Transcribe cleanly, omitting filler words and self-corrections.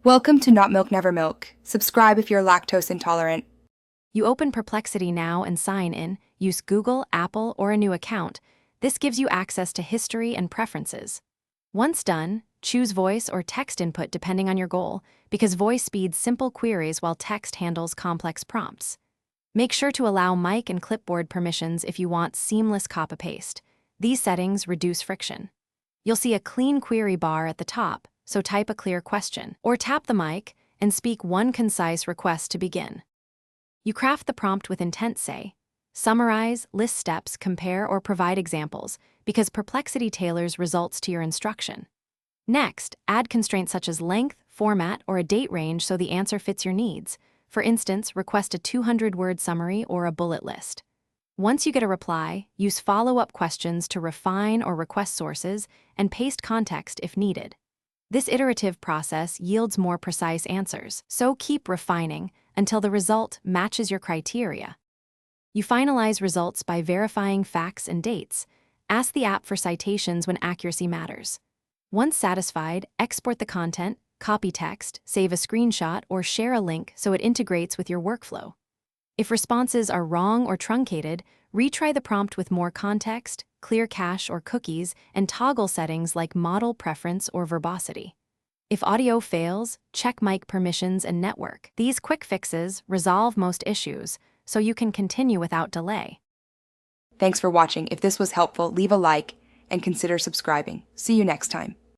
Welcome to Not Milk Never Milk. Subscribe if you're lactose intolerant. You open Perplexity now and sign in, use Google, Apple, or a new account. This gives you access to history and preferences. Once done, choose voice or text input depending on your goal, because voice speeds simple queries while text handles complex prompts. Make sure to allow mic and clipboard permissions if you want seamless copy-paste. These settings reduce friction. You'll see a clean query bar at the top, so type a clear question, or tap the mic and speak one concise request to begin. You craft the prompt with intent, say, summarize, list steps, compare, or provide examples, because Perplexity tailors results to your instruction. Next, add constraints such as length, format, or a date range so the answer fits your needs. For instance, request a 200-word summary or a bullet list. Once you get a reply, use follow-up questions to refine or request sources and paste context if needed. This iterative process yields more precise answers, so keep refining until the result matches your criteria. You finalize results by verifying facts and dates. Ask the app for citations when accuracy matters. Once satisfied, export the content, copy text, save a screenshot, or share a link so it integrates with your workflow. If responses are wrong or truncated, retry the prompt with more context, clear cache or cookies, and toggle settings like modal preference or verbosity. If audio fails, check mic permissions and network. These quick fixes resolve most issues, so you can continue without delay. Thanks for watching. If this was helpful, leave a like and consider subscribing. See you next time.